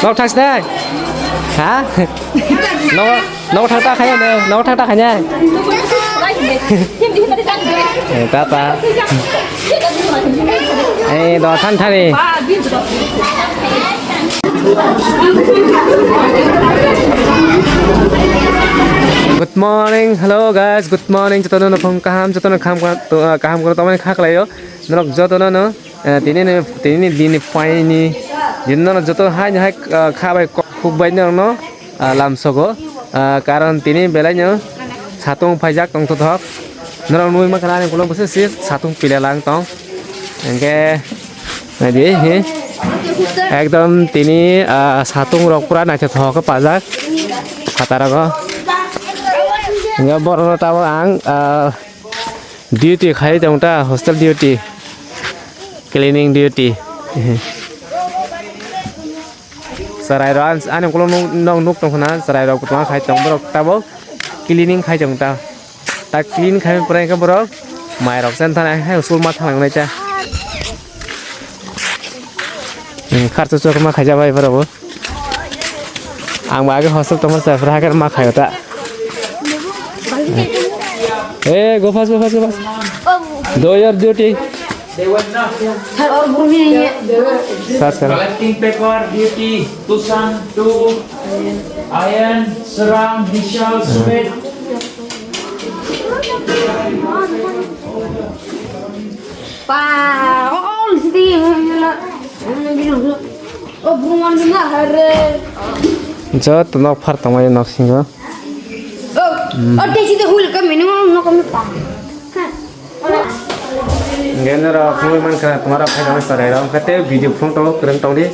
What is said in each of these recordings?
Nấu thang đây hả? Nấu thang ta khai nhau nấu thang ta khai nha. Ta ê đó than thay đi. Good morning, hello guys. Good morning. Chúng tôi nó phong cam, chúng tôi nó cam của tôi mình khác lại yo. Nó cho tôi nó tini dini poin ni. Din nó cho tôi hai khá bài खूब bye nó làm soko कारण tini belanya satung pajak tong tothok nó nuôi mà cái này cũng có sự satung pila lang tong cái này đi he ekdom tini satung rok pura na thok pajak khatara go nga bor ta ang duty khai tong ta hostel duty cleaning duty sarai ran anh cũng nong núc trong khana sarai rok tong khai tong borok ta bo cleaning khai tong ta clean khai prai ka borok mai rok sen thana hai usul ma thang nai cha kharcha chok ma khai jabai borobo ang ba ke hostel tong sa fra ka ma khai ta A go fast do your duty और भूमि है collecting paper duty tusan to iron serang visual sweat pa all city là oh Bhuman ना हरे जो तो नक फर तमय नक सिंग और तेजी तो हुल का मिनिमम नो कम पा गेनर फुल मन का तुम्हारा फायदा में सराय राम कहते video photo Karan तोंदी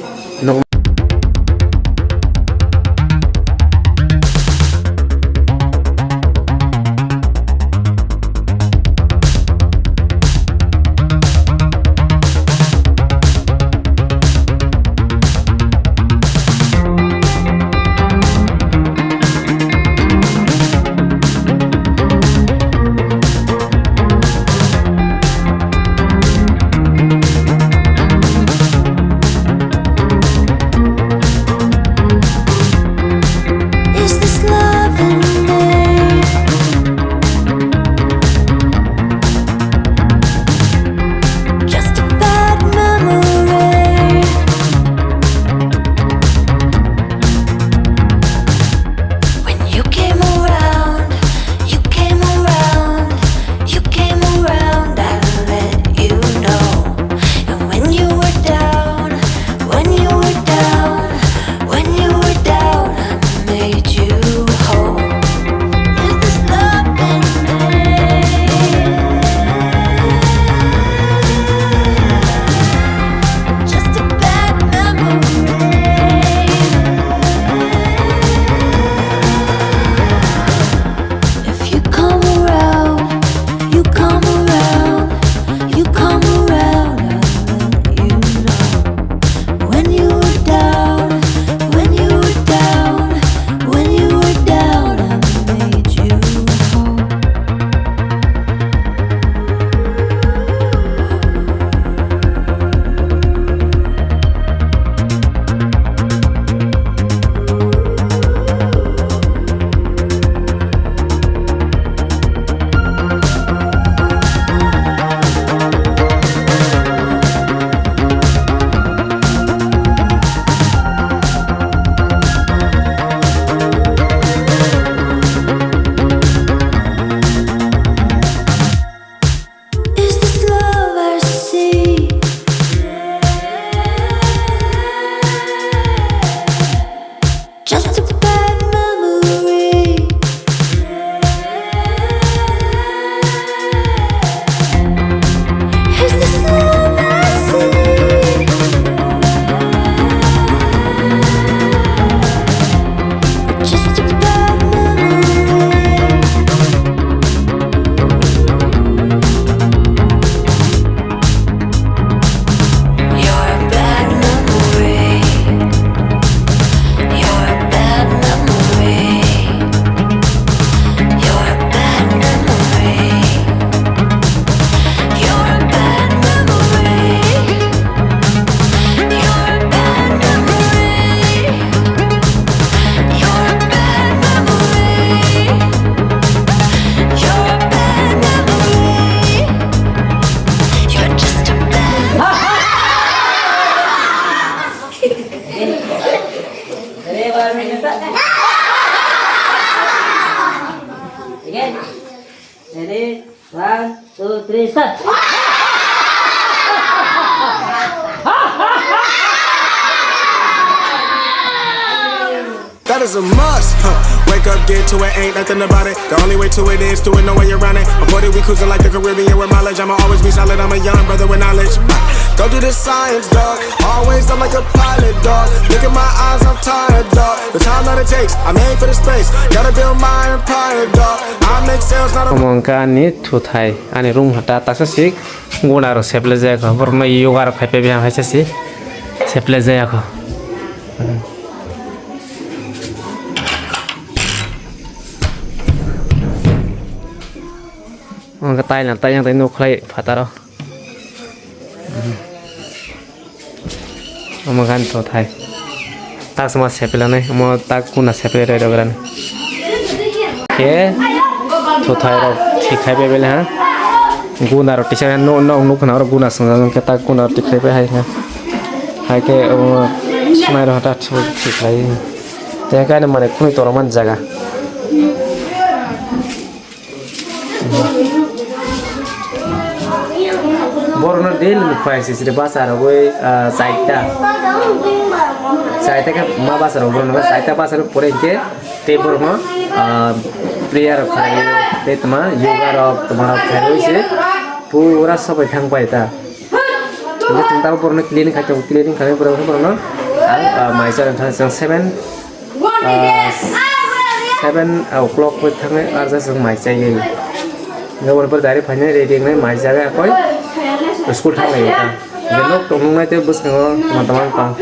1, 2, 3, start. That is a must. Wake up, get to it, ain't nothing about it. The only way to it is to it, no way around it. I'm 40, we cruising like the Caribbean with mileage. I'ma always be solid, I'm a young brother with knowledge. Go do this science, dog. Always I'm like a pilot, dog. Look at my eyes, I'm tired, dog. The time that it takes, I'm aiming for the space. Gotta build my empire, dog. I make sales, not a Omongka ani tuthai ani room hata tasasik gunaro seple jaya ko borno yoga ro khaipe bia haisasi seple jaya ko Ongka tai yang tai no khlai phataro Omongan tuthai tak sama seple nai mo tak kuna seple re dogran ke tuthai ro thikai be bele ha guna ro tisha no khna ro guna sanga ke ta guna tikai be hai ke smai ro hata thikai te ka ne mane khuni to man jaga borno del price is basar goi saita ka ma basar borno saita basar pore ke te borno prayer khai te tama yoga ro tomara khai hoise pura sabai thang pai ta je tinta borno cleaning khai pura borno maisa thang 7 o'clock ko thang arja sang maisa ye gabon par dari phane ready ngai maisa ga koi school thang lai ta genok tong ngai te bus ngo teman-teman tong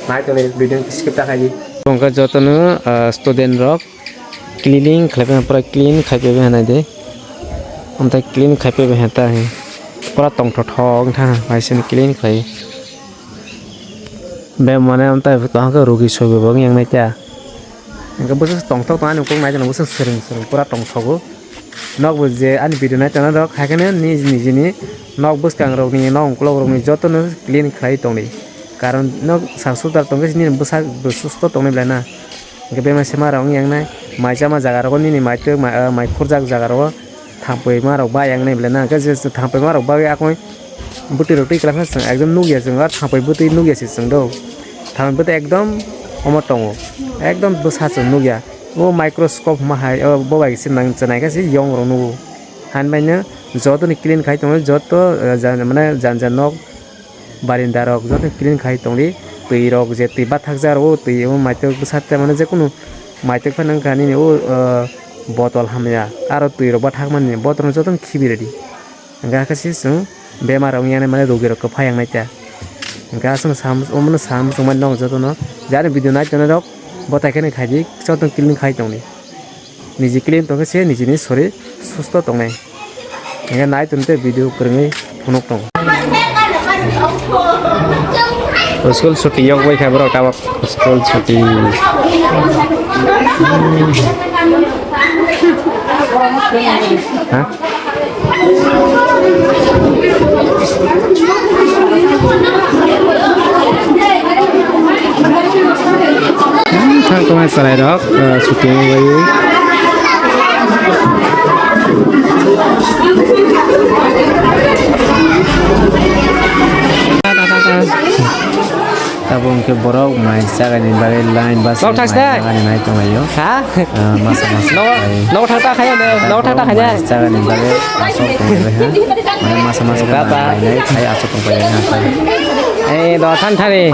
naik to video skip ta khai tongka jotono student rock cleaning khaipe pura clean khaipe hana de amta clean khaipe hata hai pura tong thong tha maisen clean khai be mane amta tong ka rogi sobe bang yang nai ta ga bus tong thok ta nu kong nai jana bus sering pura tong thogo nok bu je ani video nai tana rok khakene ni nok bus kang rok ni nok klok rok ni jotono clean khai tong ni karon nok saksutar tong ni busa susto tong ni blana ge be ma sema rong yang nai mai chama jaga ro ni mai te mai khurjak jaga ro thangpoi ma rok ba yang nai blana ge je thangpoi ma rok ba ya koi buti roti kala sang ekdom nugia jeng ar thangpoi buti nugia si sang do thangpoi buti ekdom omotongo ekdom busa chung nugia o microscope ma hai bo bai sin nang chanai ka si yong ro nu han bai na joto ni clean khai tong joto mane jan nok barinda rok joto clean khai tong ri tui rok je tui bathak jar o tui o maitek busate mane je kunu maitek phanang kani ni o botol hamya aro tui ro bathak mane botol joto khibi ready ga ka si sung bemar ong yana mane rogi rok ko phayang nai ta ga sung sam omno sam sung man nong joto no jar video nai tona rok botai kene khai di joto clean khai tong ni niji clean tong se niji ni sore susto tong nai ga nai tunte video krengai phonok tong School छुट्टी योग वही खबर उठा school छुट्टी हाँ thang công an sài đó छुट्टी में वही tabung ke borok mai jaga ni bare line bas jaga ni nai tong ayo ha masa no thata khaya no thata khaya jaga ni bare asok tong le ha masa tata nai khai asok tong pai ha do than thari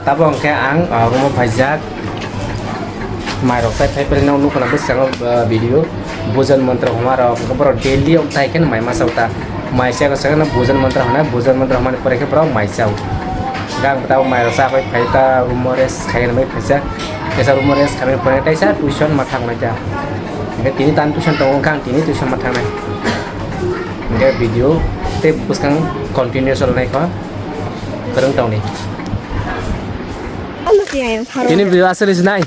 tabong ke ang mo pajak mai rok sai thai pernah nu kana besang video bojan mantra hamara kabar daily ok thai kan mai masauta mai sia ka sana bojan mantra hamane pore ke pro mai sau gang betau mai rok sa kai ta rumores khai mai phaisa kesa rumores kami pore tai sa tuition mathang mai ja ke tini tan tuition tong kang tini tuition mathang nai ke video te puskang continuation nai ko kereng tau ni ini video asal is nai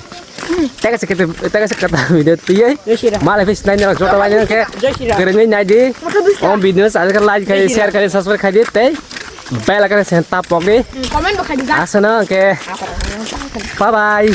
tega sekata video tiye malah fish nai nak jota wanya ke kereng nai di om video saja kan like kai share kai subscribe kai te bell akan sen tap pok di Komen bakal juga. asana ke bye bye